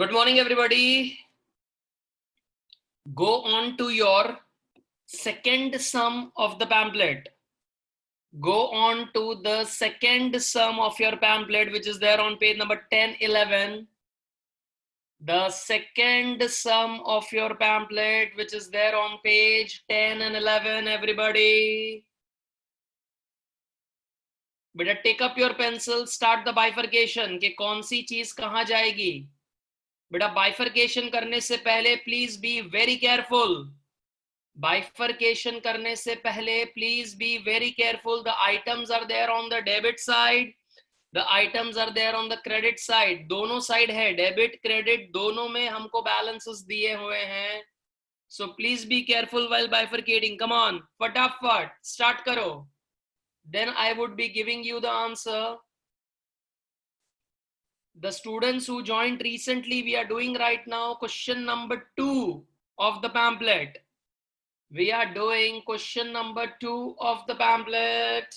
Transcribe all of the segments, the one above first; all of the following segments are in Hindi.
Good morning, everybody. Go on to your second sum of the pamphlet. Go on to the second sum of your pamphlet, which is there on page number 10, 11. The second sum of your pamphlet, which is there on page 10 and 11, everybody. बेटा take up your pencil, start the bifurcation कि कौन सी चीज कहां जाएगी. बेटा बाइफरकेशन करने से पहले please be very careful. Bifurcation करने से पहले please be very careful. The items are there on the debit side, the items are there on the credit side. दोनों साइड है, डेबिट क्रेडिट दोनों में हमको बैलेंसेस दिए हुए हैं. So please be careful while bifurcating. Come on, फटाफट स्टार्ट करो. Then I would be giving you the answer. The students who joined recently, we are doing right now question number 2 of the pamphlet. We are doing question number 2 of the pamphlet.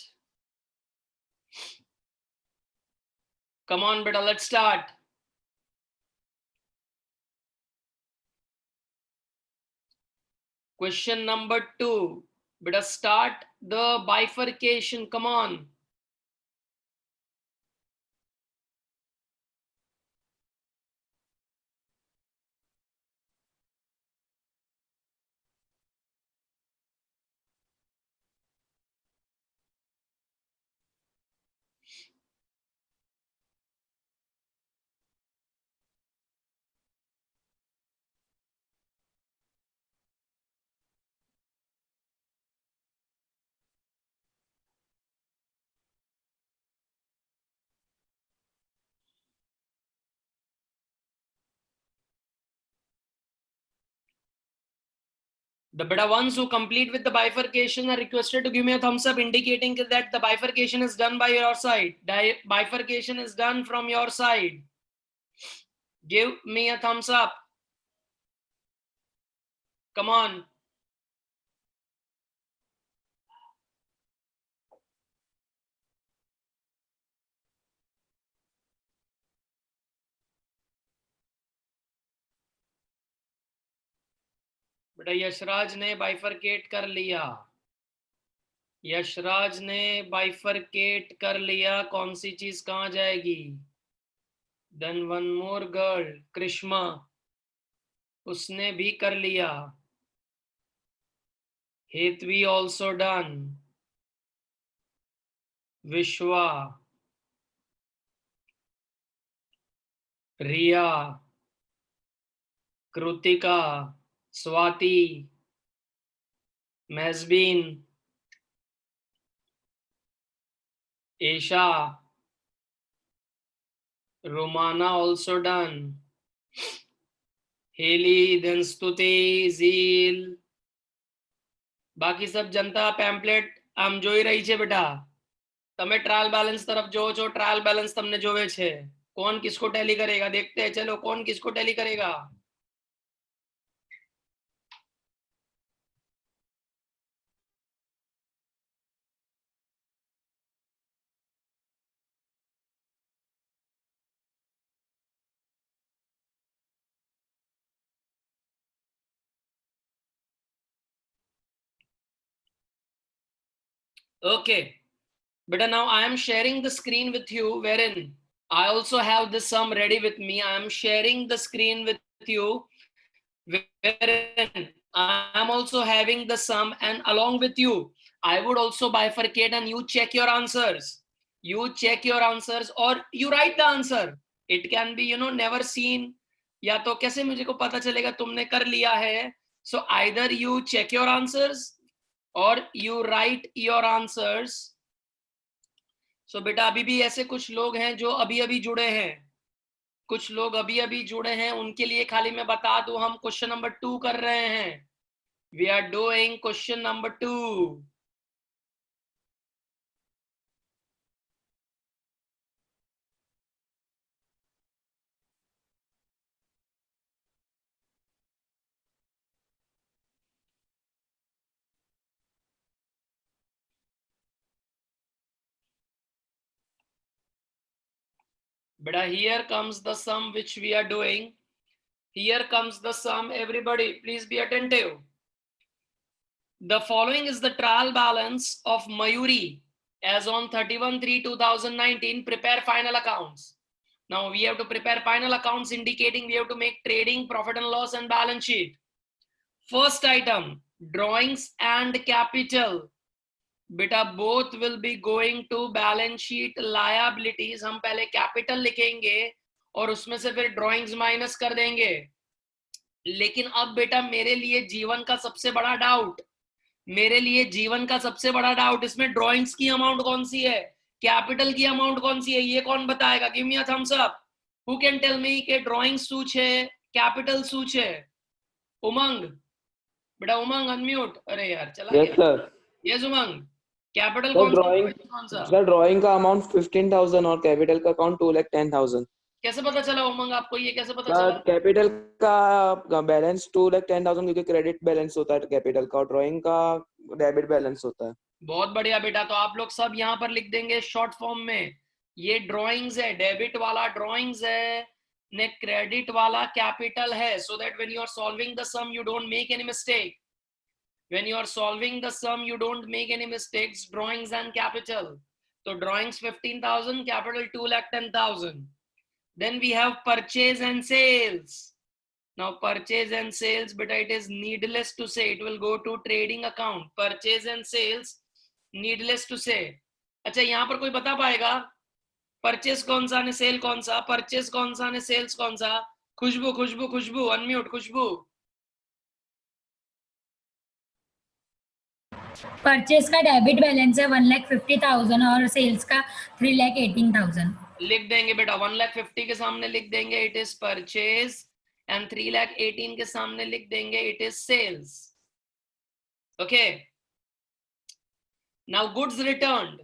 Come on, beta, let's start. Question number 2. Beta, start the bifurcation. Come on. The beta ones who complete with the bifurcation are requested to give me a thumbs up indicating that the bifurcation is done by your side. Bifurcation is done from your side. Give me a thumbs up. Come on. बेटा यशराज ने बाइफरकेट कर लिया. यशराज ने बाइफरकेट कर लिया. कौन सी चीज कहां जाएगी? Then one more girl, Krishma, उसने भी कर लिया. Hetvi also done. Vishwa, Riya, Kritika, Swati, Mejbeen, Esha, Romana also done. Heli, then Stuti, Jeel. बाकी सब जनता પેમ્પલેટ આમ જોઈ રહી છે. બેટા તમે ટ્રાયલ બેલેન્સ तरफ જોવો છો. ટ્રાયલ બેલેન્સ તમને જોવે છે. कौन किसको टैली करेगा देखते हैं. चलो कौन किसको टैली करेगा. Okay, beta, now I am sharing the screen with you wherein I also have this sum ready with me. I am sharing the screen with you wherein I am also having the sum, and along with you I would also bifurcate and you check your answers. You check your answers or you write the answer. It can be never seen. या तो कैसे मुझे को पता चलेगा तुमने कर लिया है. So either you check your answers or you write your answers. So बेटा अभी भी ऐसे कुछ लोग हैं जो अभी अभी जुड़े हैं. कुछ लोग अभी अभी जुड़े हैं, उनके लिए खाली मैं बता दूं हम क्वेश्चन नंबर 2 कर रहे हैं. We are doing question number 2. बेटा here comes the sum which we are doing. Here comes the sum. Everybody, please be attentive. The following is the trial balance of Mayuri as on 31/3/2019. Prepare final accounts. Now we have to prepare final accounts indicating we have to make trading, profit and loss and balance sheet. First item, drawings and capital. बेटा both will be going to balance sheet liabilities. हम पहले capital लिखेंगे और उसमें से फिर drawings minus कर देंगे. लेकिन अब बेटा मेरे लिए जीवन का सबसे बड़ा डाउट, इसमें ड्राइंग्स की अमाउंट कौन सी है, कैपिटल की अमाउंट कौन सी है, ये कौन बताएगा? Give me a thumbs up. Who can tell me कि ड्राइंग्स सूच है, कैपिटल सूच है? उमंग, बेटा उमंग अनम्यूट. अरे यार चला गया. Yes sir. यस उमंग, कैपिटल कौन सा? सर ड्राइंग का अमाउंट 15,000 और कैपिटल का अकाउंट 2,10,000. कैसे पता चला उमंग आपको, ये कैसे पता सर चला? कैपिटल का बैलेंस 2,10,000 क्योंकि क्रेडिट बैलेंस होता है कैपिटल का, और ड्राइंग का डेबिट बैलेंस होता है. बहुत बढ़िया बेटा, तो आप लोग सब यहाँ पर लिख देंगे शॉर्ट फॉर्म में. ये ड्राइंग्स है, डेबिट वाला ड्राइंग्स है ने क्रेडिट वाला कैपिटल है, so that when you are solving the sum you don't make any mistake. When you are solving the sum, you don't make any mistakes. Drawings and capital. So drawings 15,000, capital 2,10,000. Then we have purchase and sales. Now purchase and sales, but it is needless to say, it will go to trading account. Purchase and sales, needless to say. अच्छा यहाँ पर कोई बता पाएगा परचेस कौन सा ने सेल कौन सा? परचेस कौन सा ने सेल्स कौन सा? खुशबू खुशबू खुशबू अनम्यूट. खुशबू, परचेस का डेबिट बैलेंस है 1,50,000 और सेल्स का 3,18,000. लिख देंगे बेटा 1,50,000 के सामने लिख देंगे इट इज परचेज एंड 3,18,000 के सामने लिख देंगे it is sales. Okay, now goods returned.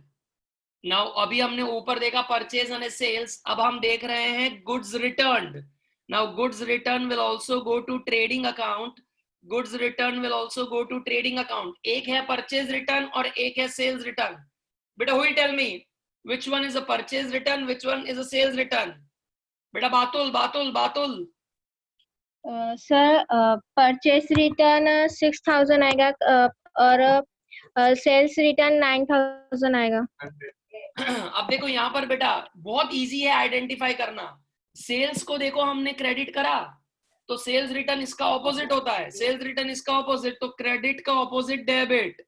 Now अभी हमने ऊपर देखा परचेज एंड सेल्स, अब हम देख रहे हैं goods returned. Now goods return will also go to trading account. Goods return will also go to trading account. एक है परचेज रिटर्न और एक है सेल्स रिटर्न. बेटा who will tell me which one is a purchase return, which one is a sales return? बेटा बातुल. सर परचेस रिटर्न 6,000 आएगा और सेल्स रिटर्न 9,000 आएगा. अब देखो यहाँ पर बेटा बहुत इजी है आइडेंटिफाई करना. सेल्स को देखो हमने क्रेडिट करा तो सेल्स रिटर्न इसका ऑपोजिट होता है. सेल्स रिटर्न इसका ऑपोजिट, तो क्रेडिट का ऑपोजिट डेबिट.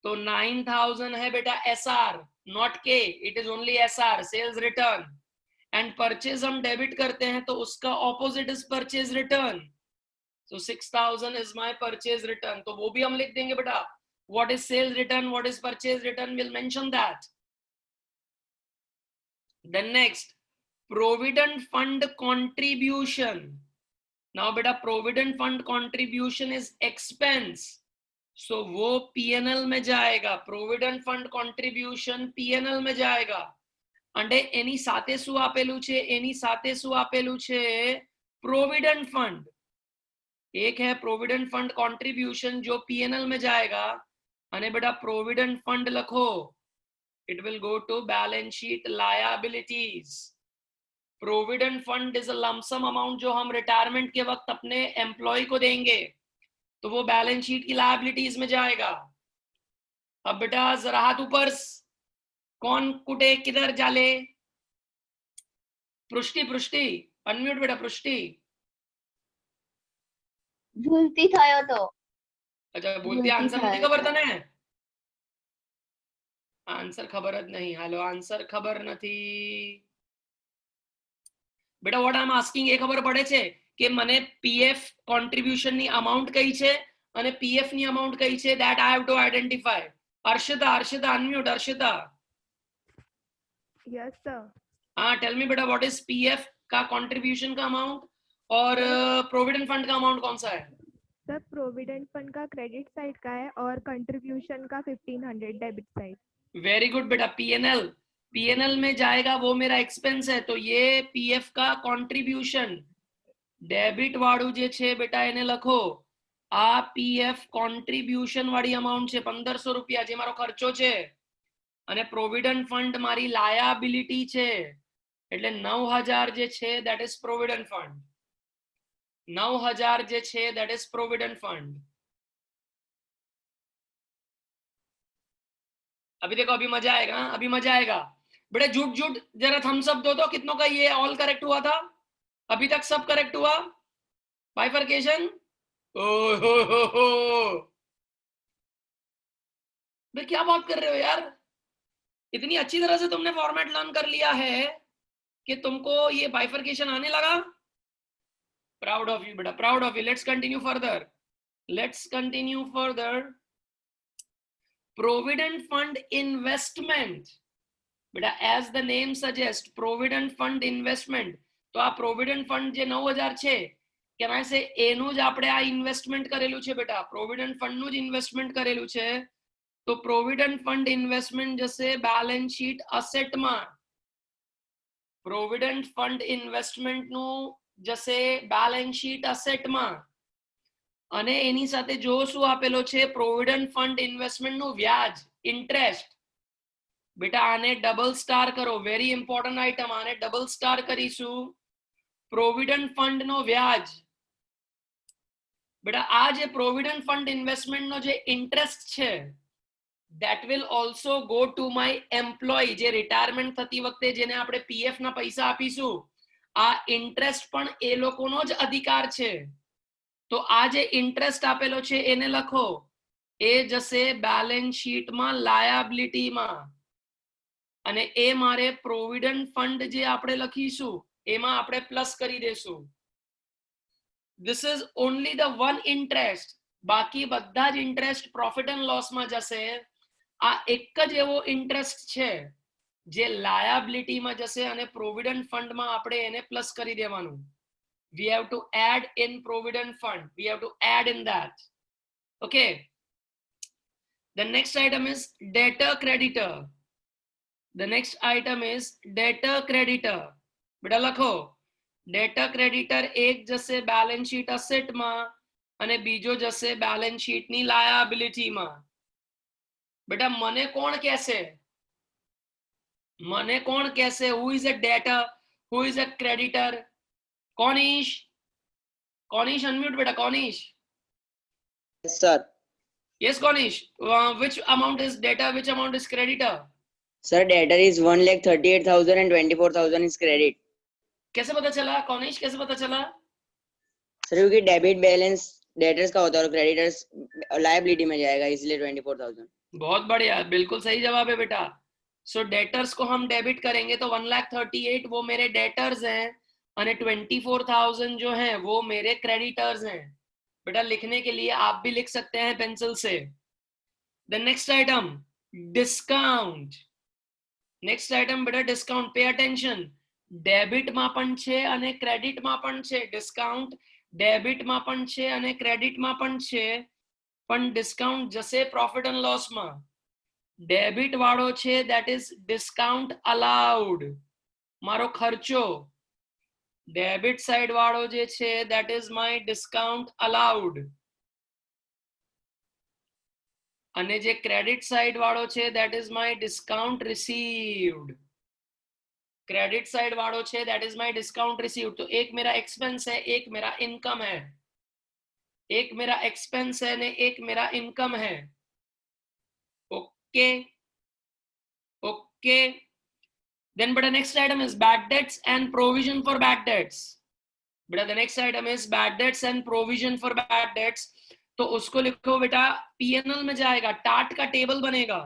तो 9,000 है बेटा SR, not K, it is only SR, sales return. And purchase हम डेबिट करते हैं तो उसका opposite is purchase return. So 6,000 is my purchase return. तो वो भी हम लिख देंगे बेटा. What is sales return, what is purchase return, will mention that. Then next, provident fund contribution. Now बेटा provident fund contribution is expense, सो वो पीएनएल में जाएगा. प्रोविडेंट फंड कंट्रीब्यूशन पीएनएल में जाएगा. अंडे एनी साथे શું આપેલું છે प्रोविडेंट फंड. एक है प्रोविडेंट फंड कंट्रीब्यूशन जो पीएनएल में जाएगा. अने बेटा प्रोविडेंट फंड लखो, it will go to balance sheet liabilities. Provident fund is a lump sum amount जो हम रिटायरमेंट के वक्त अपने एम्प्लॉय को देंगे, तो वो बैलेंस शीट की लायबिलिटीज में जाएगा. अब बेटा जरा हाथ ऊपर, कौन कुटे किधर जाले? पृष्टि अनम्यूट बेटा. पृष्टि ભૂલતી થયો તો. अच्छा बोलती आंसर नहीं खबर तने? आंसर खबर ज नहीं. हेलो आंसर खबर નથી बेटा. व्हाट आई एम आस्किंग એ ખબર પડે છે કે મને પીએફ કોન્ટ્રીબ્યુશન ની અમાઉન્ટ કઈ છે અને પીએફ ની અમાઉન્ટ કઈ છે? that I have to identify. Arshita unmute. Arshita yes sir. हाँ टेल मी बेटा व्हाट इज पीएफ का कंट्रीब्यूशन का अमाउंट और प्रोविडेंट फंड का अमाउंट कौन सा है? सर प्रोविडेंट फंड का क्रेडिट साइड का है और कंट्रीब्यूशन का 1,500 डेबिट साइड. वेरी गुड बेटा. पीएनएल में जाएगा, वो मेरा एक्सपेंस है, तो ये पीएफ का कंट्रीब्यूशन. डेबिट वाળું જે છે બેટા એને લખો. આ પીએફ કોન્ટ્રીબ્યુશન વાળી અમાઉન્ટ છે 1,500 રૂપિયા, જે મારો ખર્ચો છે. અને પ્રોવિડન્ટ ફંડ મારી લાયબિલિટી છે, એટલે 9,000 જે છે that is provident fund. 9,000 જે છે that is provident fund. अभी देखो, अभी मजा आएगा, अभी मजा आएगा बेटा. झूठ झूठ जरा थम्स अप दो तो कितनों का ये ऑल करेक्ट हुआ था? अभी तक सब करेक्ट हुआ? बाइफरकेशन? ओ भाई क्या बात कर रहे हो यार, इतनी अच्छी तरह से तुमने फॉर्मेट लर्न कर लिया है कि तुमको ये बाइफरकेशन आने लगा. प्राउड ऑफ यू बेटा, proud of you. Let's continue further, let's continue further. Provident fund investment बेटा, as the name suggest, provident fund investment. तो આ પ્રોવિડન્ટ ફંડ જે 9,000 છે કેવાય છે એનું જ આપણે આ ઇન્વેસ્ટમેન્ટ કરેલું છે બેટા, પ્રોવિડન્ટ ફંડ નું જ ઇન્વેસ્ટમેન્ટ કરેલું છે. તો પ્રોવિડન્ટ ફંડ ઇન્વેસ્ટમેન્ટ જશે બેલેન્સ શીટ અસેટ માં. પ્રોવિડન્ટ ફંડ ઇન્વેસ્ટમેન્ટ નું જશે બેલેન્સ શીટ અસેટ માં. અને એની સાથે જો શું આપેલો છે, પ્રોવિડન્ટ ફંડ ઇન્વેસ્ટમેન્ટ નું વ્યાજ, ઇન્ટરેસ્ટ. बेटा आने डबल स्टार करो, वेरी इंपॉर्टेंट आइटम, आने डबल स्टार करीशु. प्रोविडेंट फंड नो व्याज बेटा, आ जे प्रोविडेंट फंड इन्वेस्टमेंट नो जे इंटरेस्ट छे that will also go to my employee. जे रिटायरमेंट थती वखते जेने આપણે पीएफ ના પૈસા આપીશું, આ इंटरेस्ट પણ એ લોકોનો જ અધિકાર છે. તો આ જે इंटरेस्ट આપેલો છે એને લખો, એ જશે બેલેન્સ શીટ માં લાયબિલિટી માં. અને એ મારે પ્રોવિડન્ટ ફંડ જે આપણે લખીશું એમાં આપણે પ્લસ કરી દેશું. This is only the one interest. બાકી બધા જ ઇન્ટરેસ્ટ પ્રોફિટ એન્ડ લોસ માં જશે. આ એક જ એવો ઇન્ટરેસ્ટ છે જે લાયબિલિટી માં જશે અને પ્રોવિડન્ટ ફંડ માં આપણે એને પ્લસ કરી દેવાનું. We have to add in provident fund. We have to add in that. Okay. The next item is debtor creditor. The next item is debtor creditor. बेटा लखो, debtor creditor एक जसे बैलेंस शीट असेट में અને બીજો જશે બેલેન્સ શીટ ની લાયબિલિટી માં. बेटा मने कोण कहसे, मने कोण कहसे who is a debtor, who is a creditor? Konish, Konish unmute बेटा, Konish. Yes, sir. Yes Konish, which amount is debtor, which amount is creditor? Sir, debtor is 1,38,000 and 24,000 is credit. कैसे पता चला कौनिश, कैसे पता चला? सर क्योंकि डेबिट बैलेंस डेटर्स का होता है और क्रेडिटर्स लायबिलिटी में जाएगा, इसलिए 24,000. बहुत बढ़िया, बिल्कुल सही जवाब है बेटा. सो डेटर्स को हम डेबिट करेंगे तो 1,38,000 वो मेरे डेटर्स हैं और 24,000 जो हैं वो मेरे क्रेडिटर्स हैं. बेटा लिखने के लिए आप भी लिख सकते हैं पेंसिल से. The next item discount. Next item बेटा डिस्काउंट. पे अटेंशन, डेबिट માં પણ છે અને ક્રેડિટ માં પણ છે. ડિસ્કાઉન્ટ ડેબિટ માં પણ છે અને ક્રેડિટ માં પણ છે, પણ ડિસ્કાઉન્ટ જશે પ્રોફિટ એન્ડ લોસ માં. ડેબિટ વાળો છે that is discount allowed, મારો ખર્ચો. ડેબિટ સાઈડ વાળો જે છે that is my discount allowed. અને જે ક્રેડિટ સાઈડ વાળો છે that is my discount received. Credit side वालों छे that is my discount received. तो एक मेरा एक्सपेंस है, एक मेरा इनकम है. एक मेरा एक्सपेंस है ने एक मेरा इनकम है. Okay okay. देन बेटा next item is bad debts and provision for bad debts. बेटा the next item is bad debts and provision for bad debts. तो उसको लिखो बेटा, पीएनएल में जाएगा, टाट का टेबल बनेगा.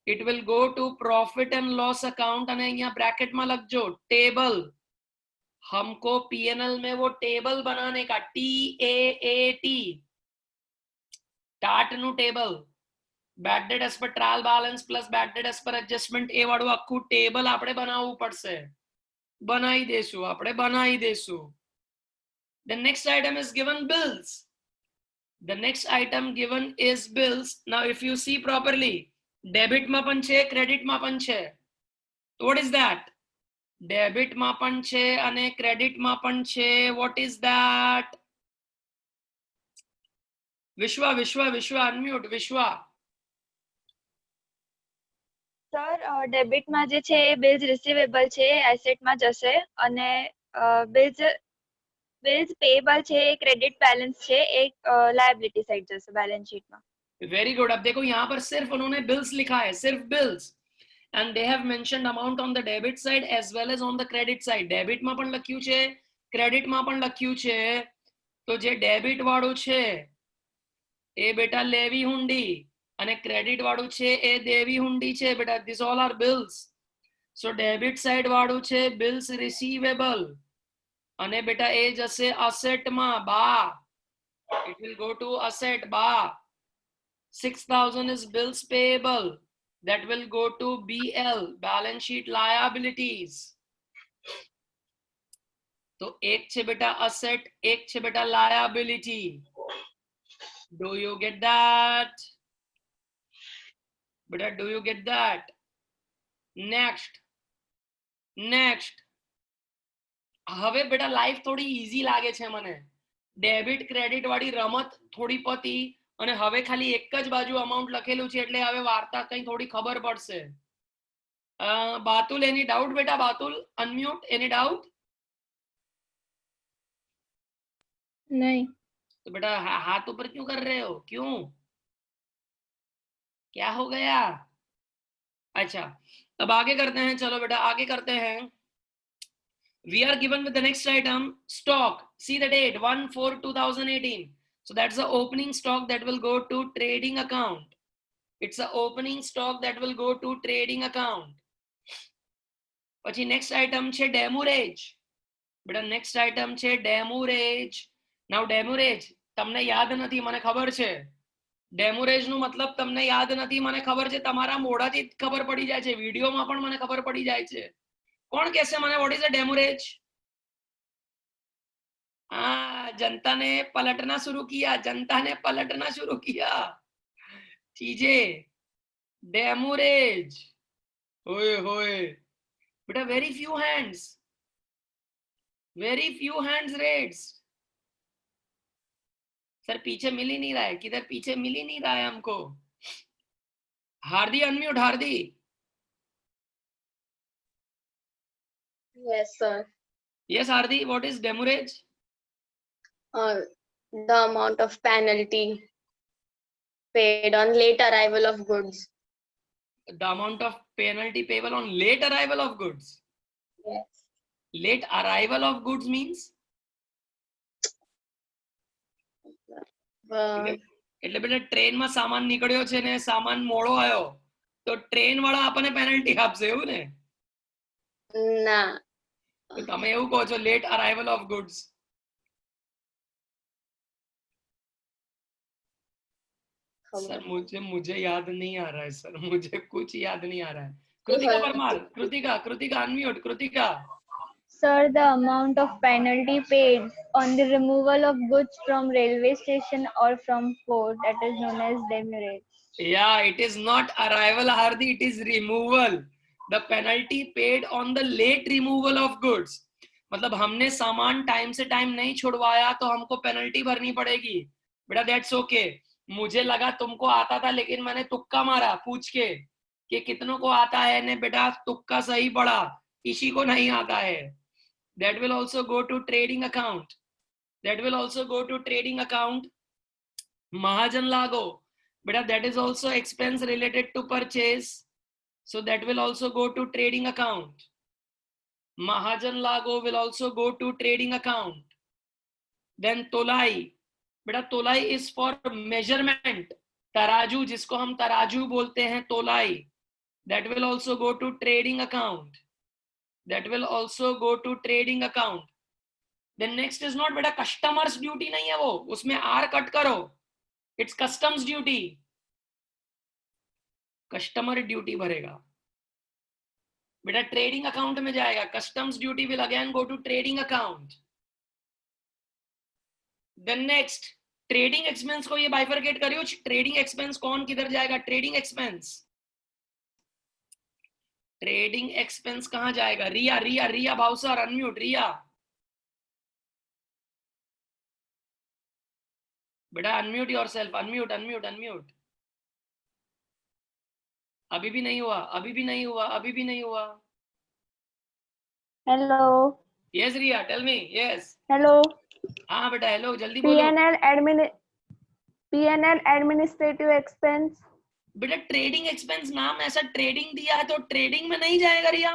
It will go to profit and loss account અને અહીંયા ब्रैकेट में लग जो टेबल. हमको पीएनएल में वो टेबल बनाने का, TAAT, टाट नु table. Bad debt as per trial balance plus bad debt as per adjustment, ए वाળું આખું ટેબલ આપણે બનાવવું પડશે. બનાવી દેશું, આપણે બનાવી દેશું. The next item is given bills. The next item given is bills. Now if you see properly, debit में पण छे, क्रेडिट में पण छे. What is that? डेबिट में पण छे अने क्रेडिट में पण छे. What is that? विश्वा विश्वा विश्वा अनम्यूट. विश्वा. सर डेबिट में जे छे बिल्स रिसीवेबल छे, एसेट में जशे, अने બિલ્સ પેએબલ છે, ક્રેડિટ બેલેન્સ છે, એક લાયબિલિટી સાઈડ જશે બેલેન્સ શીટમાં. Very good. अब देखो यहाँ पर सिर्फ उन्होंने बिल्स लिखा है, सिर्फ bills, and they have mentioned amount on the debit side as well as on the credit side. Debit માં પણ લખ્યું છે, ક્રેડિટ માં પણ લખ્યું છે. તો જે ડેબિટ વાળું છે એ બેટા લેવી હુંડી અને ક્રેડિટ વાળું છે એ દેવી હુંડી છે બેટા. This all are bills. So debit side વાળું છે બિલ્સ રિસીવેબલ અને બેટા એ જશે અસેટ માં. બા, it will go to asset. બા, 6,000 is bills payable. That will go to BL, balance sheet liabilities. तो एक छे बेटा asset, एक छे बेटा liability. Do you get that? बेटा do you get that? Next. હવે બેટા લાઈફ થોડી ઈઝી લાગે છે મને. ડેબિટ ક્રેડિટ વાળી રમત થોડી પતી અને હવે ખાલી એક જ બાજુ અમાઉન્ટ લખેલું છે એટલે હવે વાર્તા કઈ થોડી ખબર પડશે. બાતુલ, એની ડાઉટ બેટા? બાતુલ અનમ્યુટ. એની ડાઉટ? नहीं. तो बेटा हाथ ऊपर क्यों कर रहे हो? क्यों, क्या हो गया? अच्छा, अब आगे करते हैं. चलो बेटा आगे करते हैं. We are given with the next item, stock. See the date, 1/4/2018. So that's the opening stock that will go to trading account. It's the opening stock that will go to trading account. પછી next item છે demurrage. બેટા next item છે demurrage. Now demurrage તમને યાદ નથી મને ખબર છે. demurrage નું મતલબ તમને યાદ નથી મને ખબર છે. તમારા મોઢાથી ખબર પડી જાય છે, વિડિયોમાં પણ મને ખબર પડી જાય છે. કોણ કહેશે મને what is a demurrage? जनता ने पलटना शुरू किया, जनता ने पलटना शुरू किया. चीजें डेमोरेज. होए होए बेटा, वेरी फ्यू हैंड्स रेड्स. सर पीछे मिल ही नहीं रहा है. किधर? पीछे मिल ही नहीं रहा है हमको. Hearty unmute. Hearty. Yes, sir. Yes Hardi, what is demurrage? The amount of penalty paid on late arrival of goods. The amount of penalty payable on late arrival of goods. Yes. Late arrival of goods means? એટલે બેટા ટ્રેનમાં સામાન નીકળ્યો છે ને સામાન મોડો આવ્યો તો ટ્રેન વાળા આપણને પેનલ્ટી આપશે, એવું ને? ના. તો તમે એવું કહો છો late arrival of goods. Sir मुझे याद नहीं आ रहा है सर, मुझे कुछ याद नहीं आ रहा है. Kritika Parmar. Kritika unmute. Kritika. Sir, the amount of penalty paid on the removal of goods from railway station or from port, that is known as demurrage. Yeah, it is not arrival Hardi, it is removal. The penalty paid on the late removal of goods. मतलब हमने सामान टाइम से टाइम नहीं छुड़वाया तो हमको पेनल्टी भरनी पड़ेगी. बेटा दैट्स ओके. मुझे लगा तुमको आता था लेकिन मैंने तुक्का मारा पूछ के कि कितनों को आता है ने. बेटा तुक्का सही पड़ा, किसी को नहीं आता है. That will also go to trading account. Mahajan Lago. Beta, that is also expense related to purchase. So that will also go to trading account. Mahajan Lago will also go to trading account. Then Tolai. Beta, Tolai is for measurement. Taraju, जिसको हम तराजू बोलते हैं, तोलाई. That will also go to trading account. Then next is not बेटा customers duty नहीं है वो, उसमें R कट करो. It's customs duty. Customer duty भरेगा. बेटा trading account में जाएगा. Customs duty will again go to trading account. Then next trading expense को ये bifurcate करियो. Trading expense कौन किधर जाएगा? Trading expense कहाँ जाएगा? रिया भावसर अनम्यूट. रिया बेटा अनम्यूट योरसेल्फ. अनम्यूट. अभी भी नहीं हुआ. Hello. Yes Riya, tell me. Yes. Hello. हाँ बेटा हेलो जल्दी बोलो। PNL administrative expense. बेटा ट्रेडिंग एक्सपेंस नाम ऐसा ट्रेडिंग दिया है तो ट्रेडिंग में नहीं जाएगा रिया।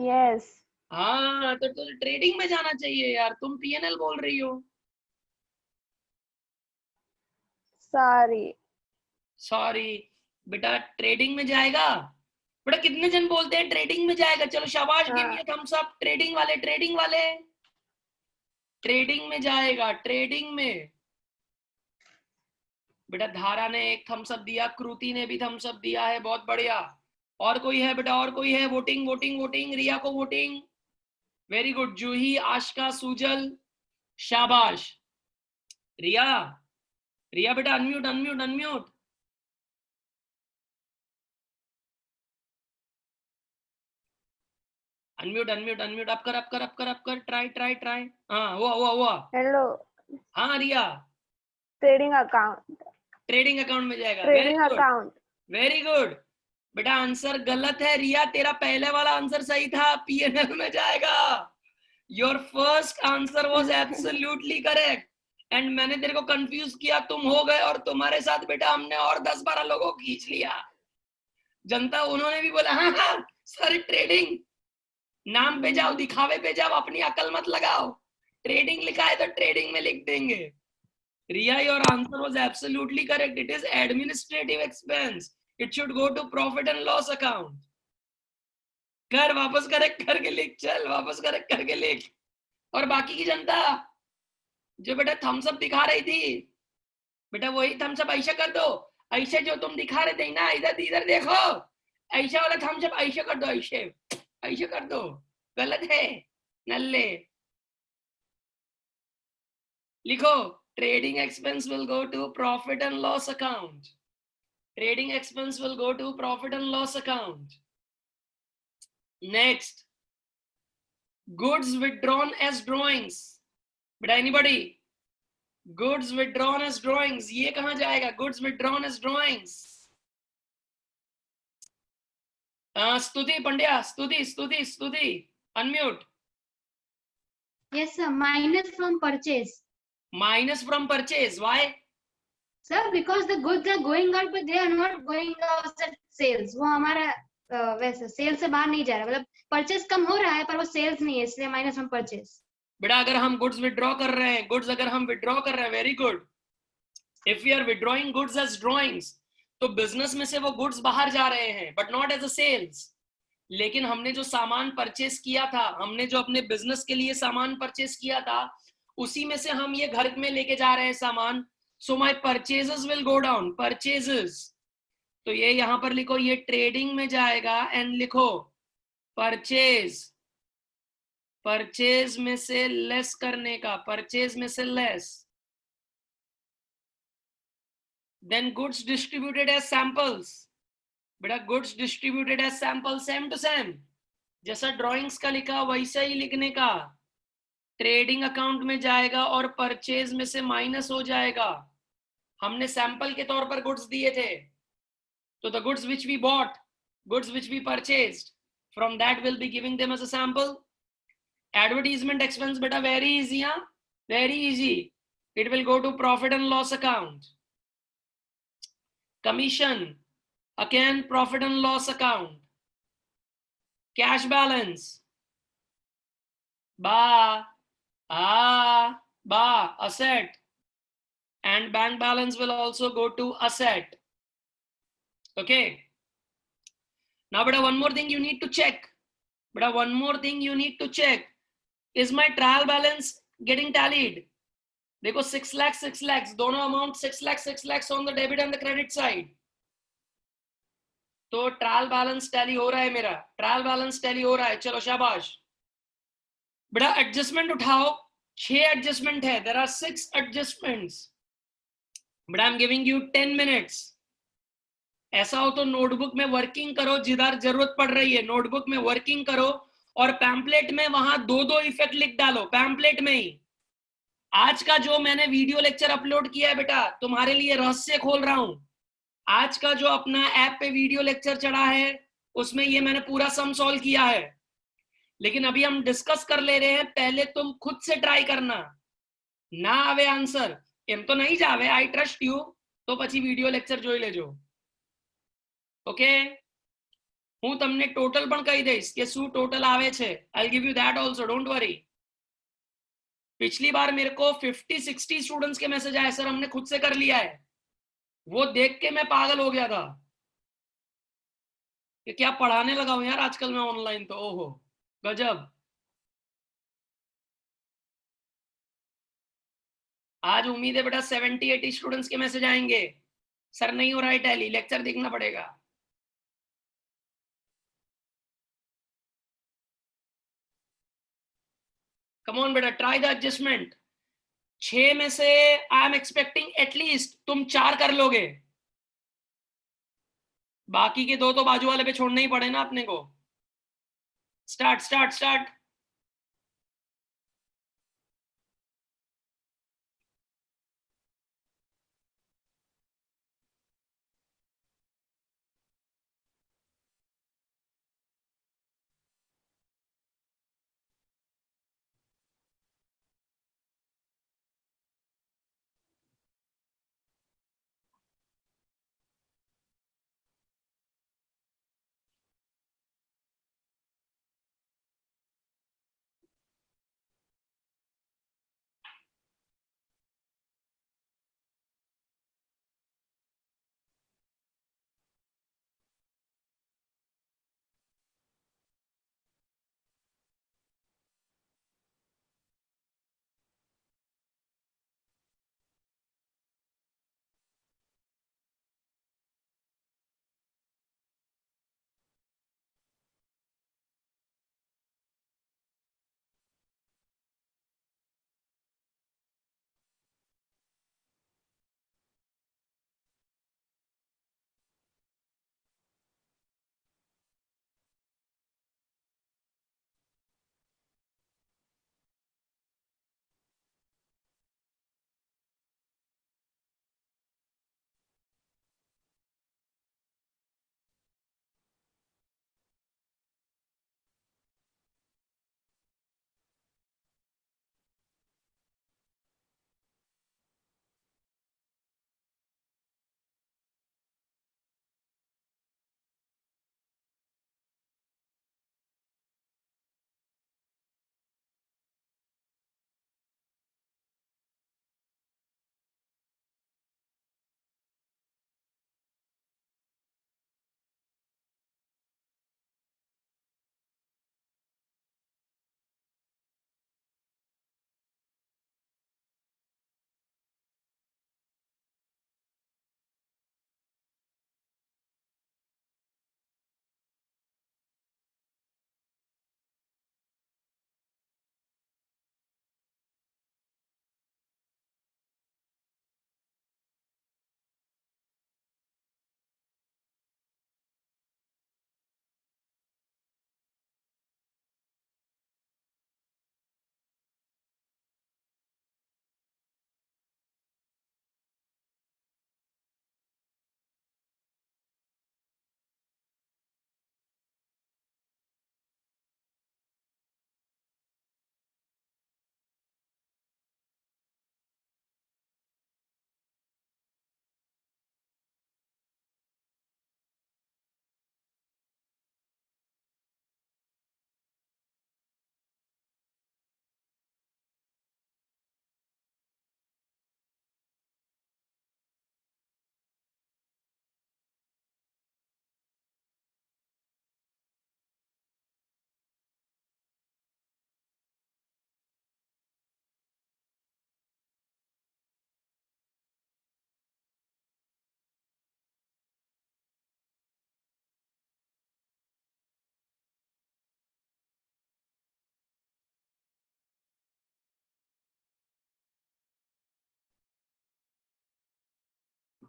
यस। हाँ तो ट्रेडिंग में जाना चाहिए यार, तुम पीएनएल बोल रही हो। सॉरी बेटा ट्रेडिंग में जाएगा। बेटा कितने जन बोलते हैं ट्रेडिंग में जाएगा? चलो शाबाश, give me thumbs up. Trading वाले ट्रेडिंग में जाएगा, ट्रेडिंग में। बेटा धारा ने एक थम्स अप दिया, कृति ने भी थम्स अप दिया है, बहुत बढ़िया। और कोई है बेटा? और कोई है? वोटिंग वोटिंग वोटिंग, रिया को voting. Very good. Juhi, Aashka, Sujal, शाबाश। रिया बेटा unmute unmute unmute. Unmute unmute unmute. Up कर ट्राई। हाँ हुआ। हेलो। हाँ रिया, ट्रेडिंग अकाउंट में जाएगा। Trading account. वेरी गुड बेटा। आंसर गलत है रिया, तेरा पहले वाला आंसर सही था, पीएनएल में जाएगा। Your first answer was absolutely correct and मैंने तेरे को कंफ्यूज किया, तुम हो गए और तुम्हारे साथ बेटा हमने और 10-12 लोगों को खींच लिया। जनता उन्होंने भी बोला हाँ सर ट्रेडिंग। नाम पे जाओ, दिखावे पे जाओ, अपनी अकल मत लगाओ। ट्रेडिंग लिखा है तो ट्रेडिंग में लिख देंगे। Riya, your answer was absolutely correct. It is administrative expense. It should go to profit and loss account. कर वापस करेक्ट करके लिख, चल वापस करेक्ट करके लिख। और बाकी की जनता जो बेटा थम्स अप दिखा रही थी, बेटा वही थम्स अप ऐसे कर दो। ऐसे जो तुम दिखा रहे थे ना, इधर देखो, ऐसे वाला थम्स अप ऐसे कर दो, ऐसे कर दो। गलत है नल्ले। लिखो trading expense will go to profit and loss account. Trading expense will go to profit and loss account. Next, goods withdrawn as drawings. बेटा anybody? Goods withdrawn as drawings, ये कहां जाएगा? Goods withdrawn as drawings. Stuti Pandya, Stuti unmute. Yes, sir. Minus from purchase. Minus from purchase. Why? Sir, because the goods are going out, but they are not going out at sales. वो हमारा वैसे सेल से बाहर नहीं जा रहा, मतलब परचेज कम हो रहा है पर वो सेल्स नहीं है, इसलिए माइनस फ्रॉम परचेज। बेटा अगर हम गुड्स विड्रॉ कर रहे हैं, गुड्स अगर हम विड्रॉ कर रहे हैं, very good. If we are withdrawing goods as drawings, तो बिजनेस में से वो गुड्स बाहर जा रहे हैं, but not as a sales. लेकिन हमने जो सामान परचेस किया था, हमने जो अपने बिजनेस के लिए सामान परचेस किया था, उसी में से हम ये घर में लेके जा रहे हैं सामान। So my purchases will go down. Purchases, तो ये यहां पर लिखो, ये ट्रेडिंग में जाएगा। एंड लिखो परचेज, परचेज में से लेस करने का, परचेज में से less. Then goods distributed as samples. बेटा goods distributed as sample, same to same, जैसा ड्राइंग्स का लिखा वैसा ही लिखने का। ट्रेडिंग अकाउंट में जाएगा और परचेज में से माइनस हो जाएगा। हमने सैंपल के तौर पर गुड्स दिए थे, तो the goods which we bought, goods which we purchased, from that will be giving them as a sample. Advertisement expense बेटा very easy, very easy. It will go to profit and loss account. Commission, again profit and loss account. Cash balance, asset, and bank balance will also go to asset. Okay, now beta one more thing you need to check. Beta one more thing you need to check, is my trial balance getting tallied? देखो 6 lakhs दोनों amount 6 lakhs on the debit and the credit side. तो ट्रायल बैलेंस टैली हो रहा है, मेरा ट्रायल बैलेंस टैली हो रहा है। चलो शाबाश बेटा। एडजस्टमेंट उठाओ, 6 एडजस्टमेंट है। There are 6 adjustments. बेटा I am giving you 10 minutes. ऐसा हो तो नोटबुक में वर्किंग करो, जिधर जरूरत पड़ रही है नोटबुक में वर्किंग करो, और पैम्पलेट में वहां 2-2 इफेक्ट लिख डालो पैम्पलेट में ही। आज का जो मैंने वीडियो लेक्चर अपलोड किया है बेटा, तुम्हारे लिए रहस्य खोल रहा हूं। आज का जो अपना ऐप पे वीडियो लेक्चर चढ़ा है, उसमें ये मैंने पूरा सम सॉल्व किया है। लेकिन अभी हम डिस्कस कर ले रहे हैं, पहले तुम खुद से ट्राई करना, ना आवे आंसर एम तो नहीं जावे, आई ट्रस्ट यू, तो પછી વિડિયો લેક્ચર જોઈ લેજો. ઓકે, હું તમને ટોટલ પણ કહી દઈશ કે શું ટોટલ આવે છે. I'll give you that also, don't worry. पिछली बार मेरे को 50-60 स्टूडेंट्स के मैसेज आए, सर हमने खुद से कर लिया है. वो देख के मैं पागल हो गया था कि क्या पढ़ाने लगा हूं यार आजकल मैं ऑनलाइन, तो ओहो गजब. आज उम्मीद है बेटा 70-80 स्टूडेंट्स के मैसेज आएंगे, सर नहीं हो रहा है टैली, लेक्चर देखना पड़ेगा. कम ऑन बेटा, ट्राई द एडजस्टमेंट. 6 में से आई एम एक्सपेक्टिंग एटलीस्ट तुम 4 कर लोगे, बाकी के 2 तो बाजू वाले पे छोड़ने ही पड़े ना अपने को. Start start start.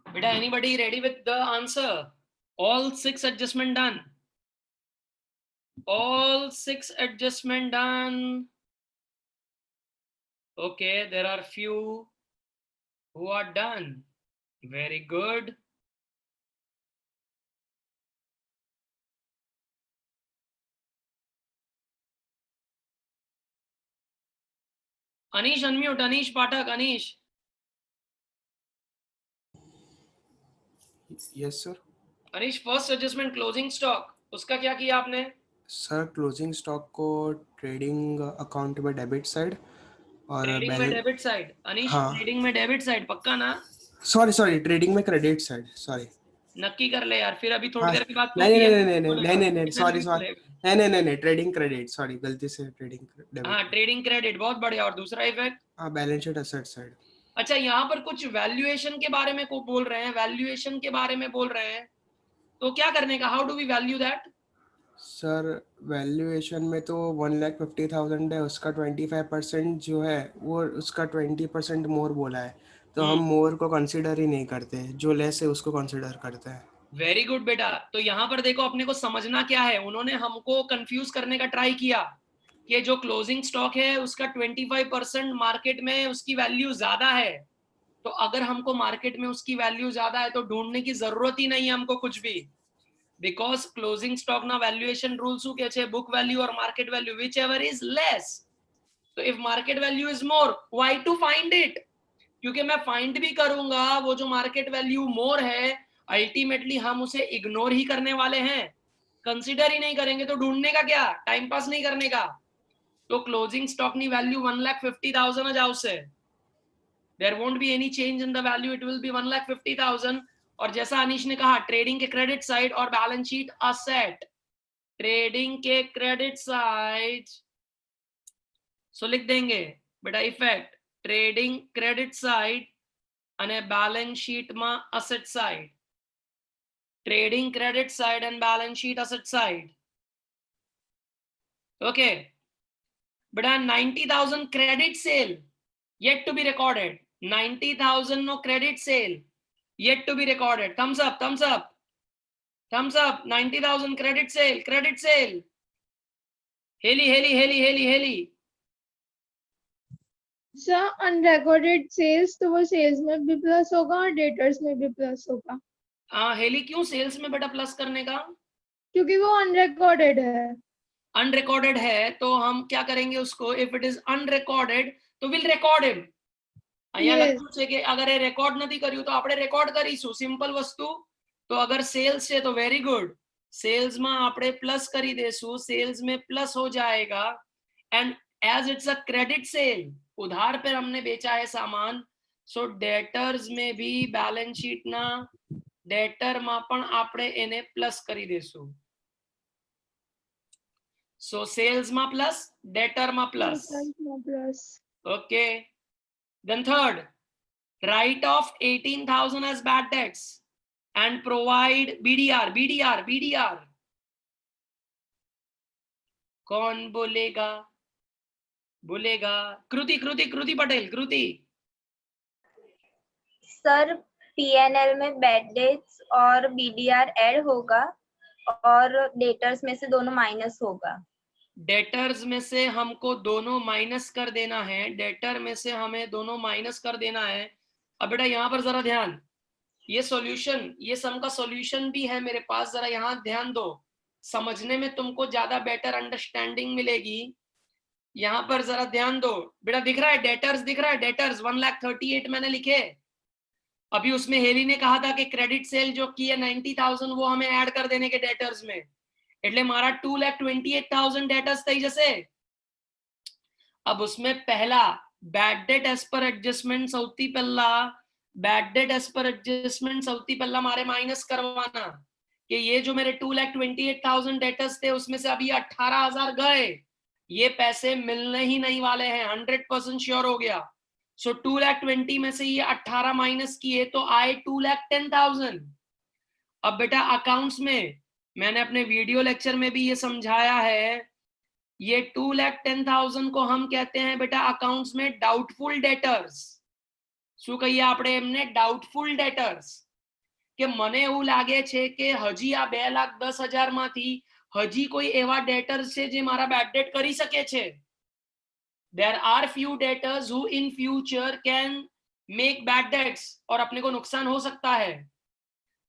बेटा anybody ready with the answer? All 6 adjustment done. All 6 adjustment done. Okay, there are few who are done. Very good. Anish unmute, Anish Pathak, Anish. Yes sir. Anish, first adjustment closing stock, उसका क्या किया आपने? सर क्लोजिंग स्टॉक को ट्रेडिंग अकाउंट में डेबिट साइड और ट्रेडिंग में बैलेंस, डेबिट साइड। अनीश, हाँ ट्रेडिंग में डेबिट साइड पक्का ना? सॉरी ट्रेडिंग में क्रेडिट साइड, सॉरी। नक्की कर ले यार, फिर अभी थोड़ी हाँ देर के बाद तू नहीं नहीं PM नहीं नहीं बोलेगा, नहीं नहीं नहीं इधर सॉरी नहीं सॉरी बोलेगा। नहीं ट्रेडिंग क्रेडिट, सॉरी गलती से ट्रेडिंग हाँ, डेबिट। ट्रेडिंग क्रेडिट, बहुत बढ़िया। और दूसरा इफेक्ट? हाँ बैलेंस शीट एसेट साइड। अच्छा, यहाँ पर कुछ वैल्यूएशन के बारे में को बोल रहे हैं, वैल्यूएशन के बारे में बोल रहे हैं, तो क्या करने का? How do we value that? Sir valuation में तो 1,50,000 है, उसका 25% जो है वो उसका 20% मोर बोला है, तो हम मोर को कंसिडर ही नहीं करते, जो लेस है उसको कंसिडर करते हैं। वेरी गुड बेटा। तो यहाँ पर देखो, अपने को समझना क्या है, उन्होंने हमको कंफ्यूज करने का ट्राई किया कि जो क्लोजिंग स्टॉक है उसका 25% मार्केट में उसकी वैल्यू ज्यादा है, तो अगर हमको मार्केट में उसकी वैल्यू ज्यादा है तो ढूंढने की जरूरत ही नहीं है हमको कुछ भी, बिकॉज क्लोजिंग स्टॉक ना वैल्यूएशन रूल्स के छे बुक वैल्यू और market value, whichever is less. तो if market value is more, why to find it? क्योंकि मैं फाइंड भी करूंगा वो जो मार्केट वैल्यू मोर है, अल्टीमेटली हम उसे इग्नोर ही करने वाले हैं, कंसीडर ही नहीं करेंगे, तो ढूंढने का क्या, टाइम पास नहीं करने का। तो क्लोजिंग स्टॉक नी वैल्यू 1,50,000 जाओ से, there won't be any change in the value, it will be 1,50,000। और जैसा अनीश ने कहा, ट्रेडिंग के क्रेडिट साइड और बैलेंस शीट असेट, ट्रेडिंग के क्रेडिट साइड, सो लिख देंगे बेटा इफेक्ट ट्रेडिंग क्रेडिट साइड અને બેલેન્સ શીટમાં asset side, trading credit side and balance sheet asset side. Okay, but 90,000 credit sale yet to be recorded. 90,000 no credit sale yet to be recorded. Thumbs up, thumbs up, thumbs up. 90,000 credit sale, credit sale. Haley, Haley, Haley, Haley, Haley. Sir unrecorded sales तो वो सेल्स में भी प्लस होगा और डेटर्स में भी प्लस होगा। हेली, क्यों सेल्स में बेटा प्लस करने का? क्योंकि वो अनरिकॉर्डेड है। अनरिकॉर्डेड है तो हम क्या करेंगे उसको, इफ इट इज अनरिकॉर्डेड तो विल रिकॉर्ड हिम. અહીંયા લખ્યું છે કે અગર એ રેકોર્ડ નથી કર્યું તો આપણે રેકોર્ડ કરીશું, સિમ્પલ વસ્તુ. તો અગર સેલ્સ છે તો વેરી ગુડ, સેલ્સ માં આપણે પ્લસ કરી દેશું, સેલ્સ में प्लस हो जाएगा. And as it's a credit sale, उधार पर हमने बेचा है सामान, सो डेटर्स में भी बैलेंस शीट ना डेटर માં પણ આપણે એને પ્લસ કરી દેશું. So sales ma plus, debtor ma plus. Okay. Then third, write off 18,000 as bad debts and provide BDR, BDR, BDR. कौन बोलेगा? बोलेगा कृति, कृति, कृति पटेल, कृति. सर PNL में बैड डेट्स और BDR ऐड होगा और डेटर्स में से दोनों माइनस होगा. डेटर्स में से हमको दोनों माइनस कर देना है, डेटर में से हमें दोनों माइनस कर देना है. अब बेटा यहाँ पर जरा ध्यान, ये सॉल्यूशन, ये सम का सॉल्यूशन भी है मेरे पास, जरा यहाँ ध्यान दो, समझने में तुमको ज्यादा बेटर अंडरस्टैंडिंग मिलेगी. यहाँ पर जरा ध्यान दो बेटा, दिख रहा है डेटर्स, दिख रहा है डेटर्स 1,38,000 मैंने लिखे. अभी उसमें हेली ने कहा था कि क्रेडिट सेल जो की है 90,000 वो हमें ऐड कर देने के डेटर्स में, એટલે મારા 2,28,000 डेटर्स થઈ જશે. अब उसमें पहला bad debt as per adjustment, સૌથી પહેલા bad debt as per adjustment સૌથી પહેલા मारे माइनस करवाना कि ये जो मेरे 2,28,000 डेटर्स थे उसमें से अभी 18,000 गए, ये पैसे मिलने ही नहीं वाले हैं, 100% श्योर हो गया. सो 2,20,000 में से ये 18 माइनस किए तो आए 2,10,000. अब बेटा अकाउंट्स में मैंने अपने वीडियो लेक्चर में भी ये समझाया है, ये 2,10,000 को हम कहते हैं बेटा अकाउंट्स में डाउटफुल डेटर्स. શું કહીએ આપણે એમને? Doubtful debtors. કે મને એવું લાગે છે કે હજી આ 2,10,000 માંથી હજી કોઈ એવા ડેટર્સ છે જે મારા બેડ ડેટ કરી શકે છે. There are few debtors who in future can make bad debts और अपने को नुकसान हो सकता है.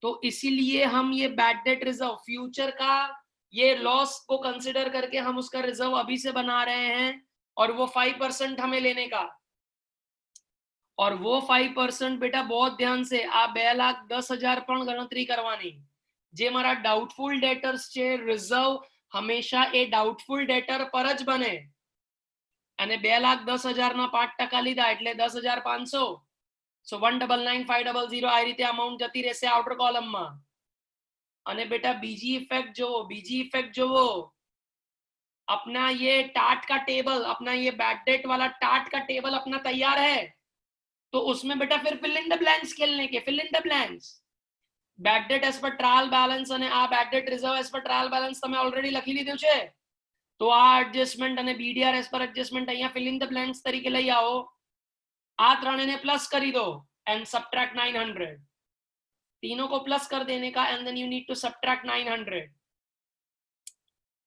तो इसीलिए हम ये बैड डेट रिजर्व, फ्यूचर का ये लॉस को कंसिडर करके हम उसका रिजर्व अभी से बना रहे हैं, और वो 5% हमें लेने का. और वो 5% बेटा बहुत ध्यान से आ 2,10,000 પણ ગણતરી કરવાની. જે મારા ડાઉટફુલ ડેટર્સ છે રિઝર્વ હંમેશા એ ડાઉટફુલ ડેટર પર જ બને. અને 2,10,000 ના 5% લીધા એટલે 10,500. સો 199,500 આ રીતે અમાઉન્ટ જતી રહેશે આઉટર કોલમમાં. અને બેટા બીજી ઇફેક્ટ જોવો अपना ये टाट का टेबल, अपना ये बैड डेट वाला टाट का टेबल अपना तैयार है. तो उसमें बेटा फिर फिल इन द ब्लैंक्स खेलने के, fill in the blanks. Bad debt as per trial balance અને આ bad debt reserve as per trial balance તમે ઓલરેડી લખી લીધું છે. તો આ એડજસ્ટમેન્ટ અને બીડીઆર એઝ પર એડજસ્ટમેન્ટ અહીંયા ફિલ ઇન ધ બ્લેન્ક્સ તરીકે લઈ આવો. આ ત્રણેને પ્લસ કરી દો એન્ડ સબટ્રैक्ट 900. तीनों को प्लस कर देने का and then you need to subtract 900.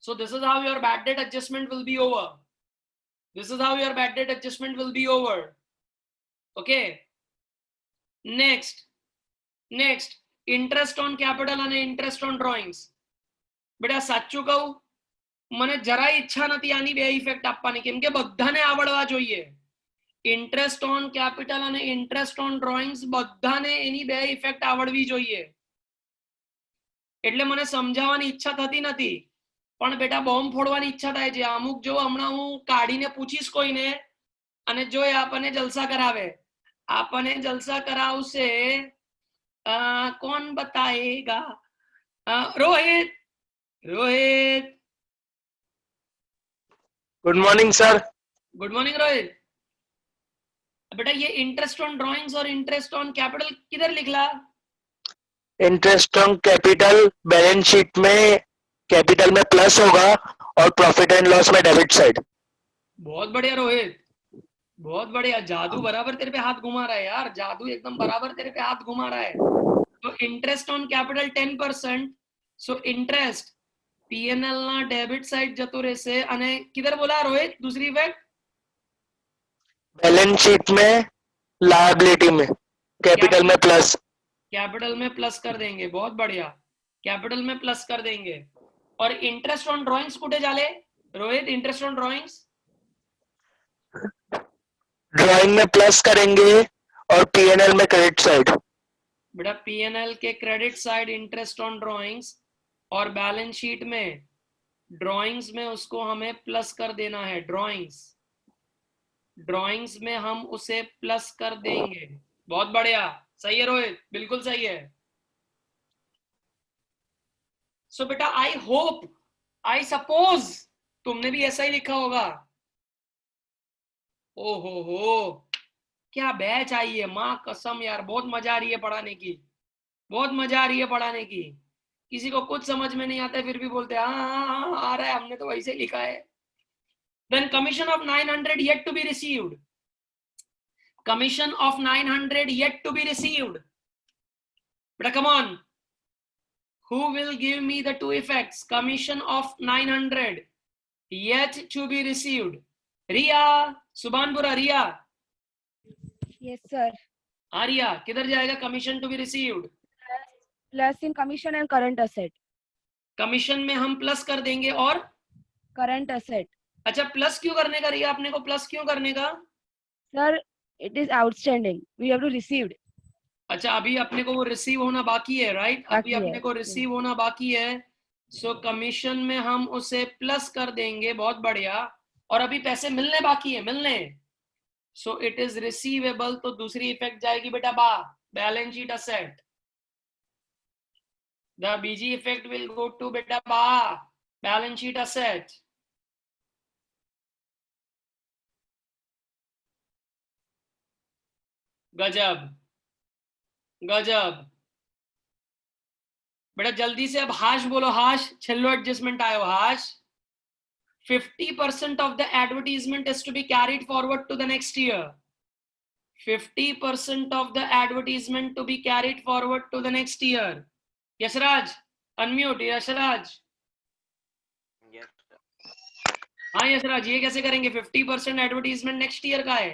So this is how your bad debt adjustment will be over. This is how your bad debt adjustment will be over. Okay. Next, interest on capital and interest on drawings. બેટા સાચું કહું, મને જરાય ઈચ્છા નથી આની બે ઇફેક્ટ આપવાની, કેમ કે બધાને આવડવા જોઈએ. ઇન્ટરેસ્ટ ઓન કેપિટલ અને ઇન્ટરેસ્ટ ઓન ડ્રોઈંગ્સ બધાને એની બે ઇફેક્ટ આવડવી જોઈએ. એટલે મને સમજાવવાની ઈચ્છા થતી નથી, પણ બેટા બોમ્બ ફોડવાની ઈચ્છા થાય છે. અમુક જો હમણાં હું કાઢીને પૂછીશ કોઈને અને જો આપણને જલસા કરાવે, આપણને જલસા કરાવશે. કોણ બતાએગા? Rohit. Good morning sir. Good morning Rohit. बेटा ये इंटरेस्ट ऑन ड्राइंग्स और इंटरेस्ट ऑन कैपिटल किधर लिखला? Interest on capital balance sheet में कैपिटल में प्लस होगा और प्रॉफिट एंड लॉस में डेबिट साइड. बहुत बढ़िया रोहित, बहुत बढ़िया. जादू बराबर तेरे पे हाथ घुमा रहा है यार, जादू एकदम बराबर तेरे पे हाथ घुमा रहा है. तो interest on capital 10%. So interest PNL ना डेबिट साइड जतो રહેશે. અને किधर बोला रोहित दूसरी इफेक्ट? बैलेंस शीट में लायबिलिटी में कैपिटल में प्लस. कैपिटल में प्लस कर देंगे. बहुत बढ़िया, कैपिटल में प्लस कर देंगे. और इंटरेस्ट ऑन ड्राइंग्स कुठे झाले Rohit? Interest on drawings drawing में प्लस करेंगे और पीएनएल में क्रेडिट साइड. बेटा पीएनएल के credit side interest on drawings और बैलेंस शीट में ड्राइंग्स में उसको हमें प्लस कर देना है. ड्राइंग्स में हम उसे प्लस कर देंगे. बहुत बढ़िया, सही है रोहित, बिल्कुल सही है. सो बेटा आई होप, आई सपोज तुमने भी ऐसा ही लिखा होगा. ओहो क्या बैच आई है, माँ कसम यार, बहुत मजा आ रही है पढ़ाने की, बहुत मजा आ रही है पढ़ाने की. किसी को कुछ समझ में नहीं आता है फिर भी बोलते हैं हाँ आ रहा है, हमने तो वैसे लिखा है. Then commission of 900 yet to be received. Commission of 900 yet to be received. But come on, who will give me the two effects? Commission of 900 yet to be received. Riya, Subhanpura, Riya. Yes sir. हाँ रिया, किधर जाएगा commission to be received? Plus in commission and current asset. Commission में हम प्लस कर देंगे और Current asset. अच्छा प्लस क्यों करने का रिया? अपने को प्लस क्यों करने का? Sir, it is outstanding. We have to received. अच्छा अभी अपने को वो रिसीव होना बाकी है, राइट? अभी अपने को रिसीव होना बाकी है. सो कमीशन में हम उसे प्लस कर देंगे. बहुत बढ़िया. और अभी पैसे मिलने बाकी है, मिलने. So it is receivable. तो दूसरी इफेक्ट जाएगी बेटा balance sheet asset. The BG effect will go to beta balance sheet asset. गजब गजब. बेटा जल्दी से अब हाश बोलो. हाश छेल्लो एडजस्टमेंट आयो. हाश 50% of the advertisement is to be carried forward to the next year. 50% of the advertisement to be carried forward to the next year. Yashraj unmute. Yashraj हाँ यशराज, ये कैसे करेंगे? 50% एडवर्टीजमेंट नेक्स्ट ईयर का है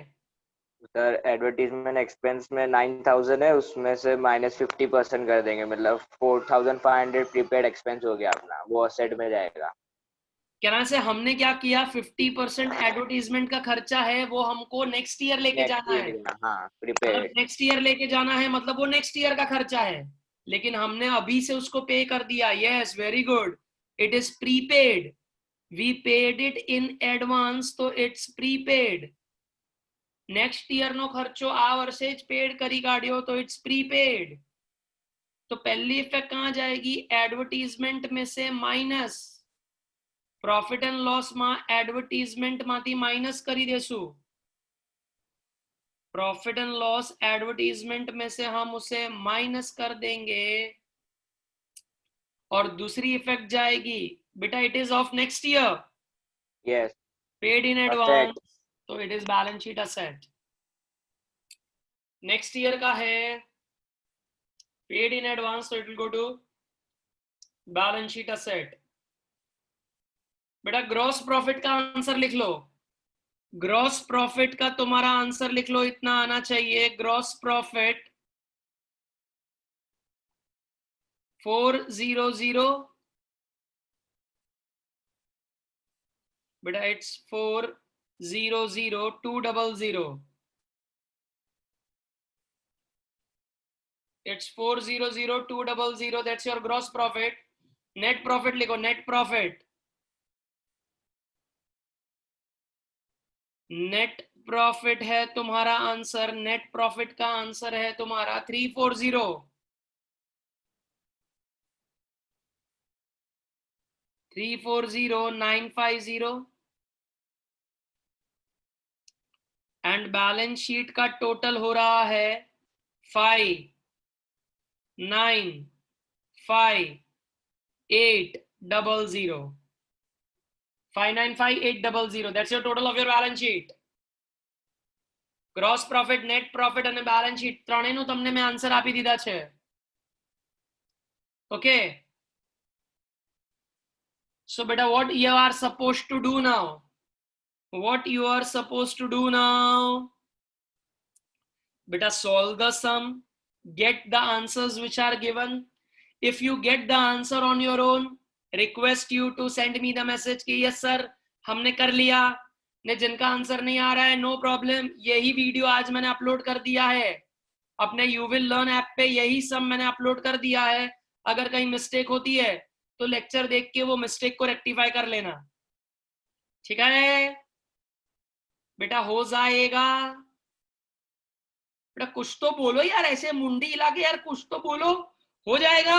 सर. एडवर्टीजमेंट एक्सपेंस में 9,000 है, उसमें से -50% कर देंगे, मतलब 4,500 प्रीपेड एक्सपेंस हो गया अपना, वो असेट में जाएगा. कहना से हमने क्या किया, 50% एडवर्टीजमेंट का खर्चा है वो हमको नेक्स्ट ईयर लेके जाना है। हाँ, प्रीपेड। नेक्स्ट ईयर लेके जाना है मतलब वो नेक्स्ट ईयर का खर्चा है, लेकिन हमने अभी से उसको पे कर दिया। Yes, very good, it is prepaid, we paid it in advance, तो इट्स प्रीपेड। नेक्स्ट ईयर नो खर्चो आ वर्षे पेड करी काढ़ियो तो इट्स प्रीपेड। तो पहली इफेक्ट कहां जाएगी, एडवर्टीजमेंट में से माइनस, प्रॉफिट एंड लॉस में एडवर्टीजमेंट मांथी माइनस करी देसु। प्रॉफिट एंड लॉस एडवर्टीजमेंट में से हम उसे माइनस कर देंगे। और दूसरी इफेक्ट जाएगी बेटा, it is of next year, yes, paid in advance, तो it is balance sheet asset. Next year का है पेड इन एडवांस, तो it will go to balance sheet asset. बेटा ग्रॉस प्रॉफिट का आंसर लिख लो, ग्रॉस प्रॉफिट का तुम्हारा आंसर लिख लो, इतना आना चाहिए। ग्रॉस प्रॉफिट 400, बेटा it's 400,200, it's 400,200, that's your gross profit। Net profit लिखो, नेट प्रॉफिट, नेट प्रॉफिट है तुम्हारा आंसर, नेट प्रॉफिट का आंसर है तुम्हारा 340, 340,950। एंड बैलेंस शीट का टोटल हो रहा है 5,958,000, 5,958,000, that's your total of your balance sheet। Gross profit, net profit અને બેલેન્સ શીટ ત્રણેયનું તમને મેં આન્સર આપી દીધા છે। Okay, so beta what you are supposed to do now, what you are supposed to do now, beta solve the sum, get the answers which are given। if you get the answer on your own, request you to send me the message कि yes sir हमने कर लिया। ने जिनका आंसर नहीं आ रहा है नो प्रॉब्लम, यही वीडियो आज मैंने अपलोड कर दिया है अपने यू विल लर्न ऐप पे, यही सब मैंने अपलोड कर दिया है। अगर कहीं मिस्टेक होती है तो लेक्चर देख के वो मिस्टेक को रेक्टिफाई कर लेना, ठीक है बेटा, हो जाएगा। बेटा कुछ तो बोलो यार, ऐसे मुंडी हिला के यार कुछ तो बोलो, हो जाएगा।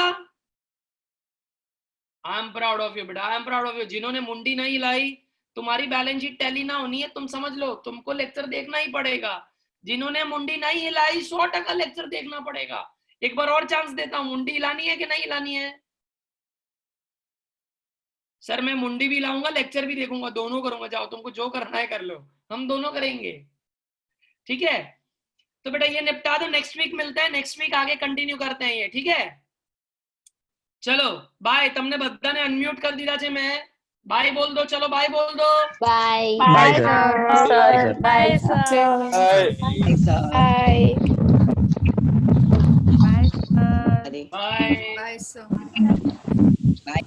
I am proud of you बेटा, I am proud of you. जिन्होंने मुंडी नहीं हिलाई तुम्हारी बैलेंस शीट टैली ना होनी है, तुम समझ लो, तुमको लेक्चर देखना ही पड़ेगा। जिन्होंने मुंडी नहीं हिलाई 100% लेक्चर देखना पड़ेगा। एक बार और चांस देता हूं, मुंडी हिलानी है कि नहीं हिलानी है? सर मैं मुंडी भी लाऊंगा, लेक्चर भी देखूंगा, दोनों करूंगा। जाओ तुमको जो करना है कर लो, हम दोनों करेंगे, ठीक है। तो बेटा ये निपटा दो, नेक्स्ट वीक मिलता है, नेक्स्ट वीक आगे कंटिन्यू करते हैं ये, ठीक है। चलो बाय, तुमने बधाने अनम्यूट कर दिया छे, मैं बाय बोल दो, चलो बाय बोल दो। Bye bye sir, bye sir, bye bye bye.